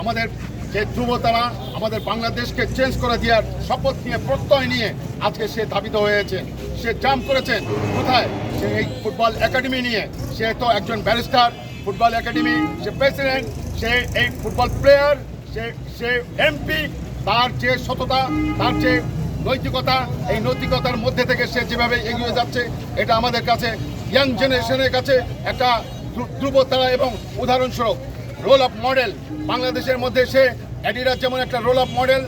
আমাদের যে ধ্রুবতারা আমাদের বাংলাদেশকে চেঞ্জ করে দেওয়ার শপথ নিয়ে প্রত্যয় নিয়ে আজকে সে ধাবিত হয়েছে। সে জাম্প করেছেন কোথায়? সে এই ফুটবল একাডেমি নিয়ে। সে তো একজন ব্যারিস্টার, ফুটবল একাডেমি, সে প্রেসিডেন্ট, সে এই ফুটবল প্লেয়ার, সে এমপি। তার যে সততা, তার যে নৈতিকতা, এই নৈতিকতার মধ্যে থেকে সে যেভাবে এগিয়ে যাচ্ছে, এটা আমাদের কাছে ইয়াং জেনারেশনের কাছে একটা ধ্রুবতারা এবং উদাহরণস্বরূপ রোল অফ মডেল। বাংলাদেশের মধ্যে সে অ্যাডিডাস যেমন একটা রোল অফ মডেল,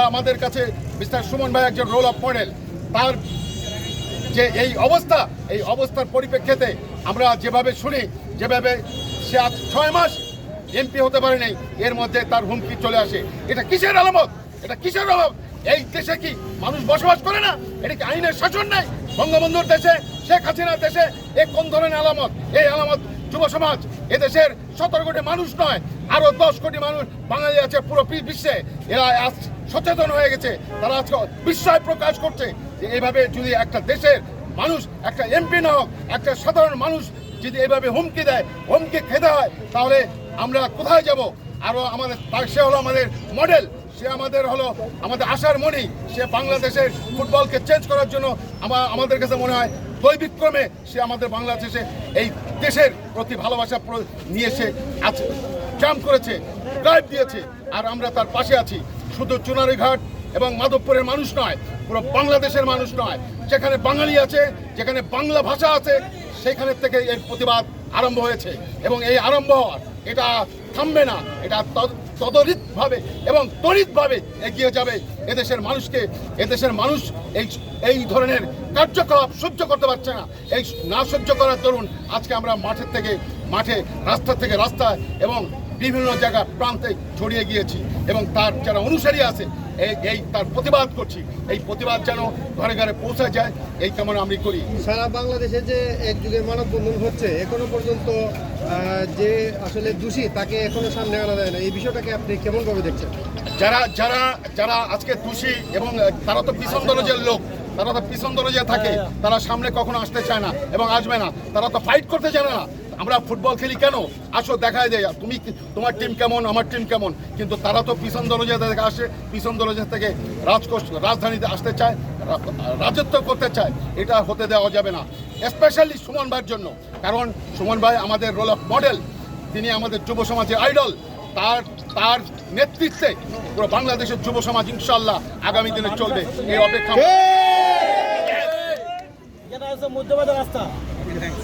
আমাদের কাছে মিস্টার সুমন ভাই একজন রোল অফ মডেল। তার যে এই অবস্থার পরিপ্রেক্ষিতে আমরা যেভাবে শুনি, যেভাবে সে আজ 6 মাস এমপি হতে পারেনি, এর মধ্যে তার হুমকি চলে আসে। এটা কিসের আলামত? এটা কিসের অভাব? এই দেশে কি মানুষ বসবাস করে না? এটা কি আইনের শাসন নাই? বঙ্গবন্ধুর দেশে, শেখ হাসিনার দেশে এ কোন ধরনের আলামত? এই আলামত যুব সমাজ, এদেশের 17 কোটি মানুষ নয়, আরো 10 কোটি মানুষ বাঙালি আছে পুরো বিশ্বে। এরা আজ সচেতন হয়ে গেছে। তারা আজকে বিস্ময় প্রকাশ করছে যে এভাবে যদি একটা দেশের মানুষ, একটা এমপি না হোক, একটা সাধারণ মানুষ যদি এভাবে হুমকি দেয়, হুমকি খেতে হয়, তাহলে আমরা কোথায় যাব? আরো সে হলো আমাদের মডেল, সে হলো আমাদের আশার মণি। সে বাংলাদেশের ফুটবলকে চেঞ্জ করার জন্য আমাদের কাছে মনে হয় দৈবিক্রমে সে আমাদের বাংলাদেশে এই দেশের প্রতি ভালোবাসা নিয়ে সে আছে, জাম্প করেছে, ড্রাইভ দিয়েছে, আর আমরা তার পাশে আছি। শুধু চুনারীঘাট এবং মাধবপুরের মানুষ নয়, পুরো বাংলাদেশের মানুষ নয়, যেখানে বাঙালি আছে, যেখানে বাংলা ভাষা আছে, সেখানে থেকে এই প্রতিবাদ আরম্ভ হয়েছে। এবং এই আরম্ভ হওয়ার এটা থামবে না। এটা তদরিতভাবে এবং তড়িৎভাবে এগিয়ে যাবে। এদেশের মানুষ এই ধরনের কার্যকলাপ সহ্য করতে পারছে না। এই না সহ্য করার দরুন আজকে আমরা মাঠে, রাস্তা থেকে রাস্তায় এবং বিভিন্ন জায়গা প্রান্তে ছড়িয়ে গিয়েছি এবং তার যারা অনুসারী আছে তার প্রতিবাদ করছি। এই প্রতিবাদ যেন ঘরে ঘরে পৌঁছে যায়, এই কামনা আমি করি। সারা বাংলাদেশে যে এক যুগের মানববন্ধন হচ্ছে, এখনো পর্যন্ত যে আসলে দোষী তাকে এখনো সামনে আনা যায় না, এই বিষয়টাকে আপনি কেমনভাবে দেখছেন? যারা আজকে দোষী এবং তারা তো পিছন দরজার লোক, তারা তো পিছন দরজায় থাকে, তারা সামনে কখনো আসতে চায় না এবং আসবে না। তারা তো ফাইট করতে জানে না। আমরা ফুটবল খেলি কেন? আসো দেখায় দেয় তোমার টিম কেমন, আমার টিম কেমন। কিন্তু তারা তো পিছন দরজা থেকে আসে, পিছন দরজা থেকে রাজধানীতে আসতে চায়, রাজত্ব করতে চায়। এটা হতে দেওয়া যাবে না, স্পেশালি সুমন ভাইয়ের জন্য। কারণ সুমন ভাই আমাদের রোল অফ মডেল, তিনি আমাদের যুব সমাজের আইডল। তার নেতৃত্বে পুরো বাংলাদেশের যুব সমাজ ইনশাল্লাহ আগামী দিনে চলবে, এই অপেক্ষা।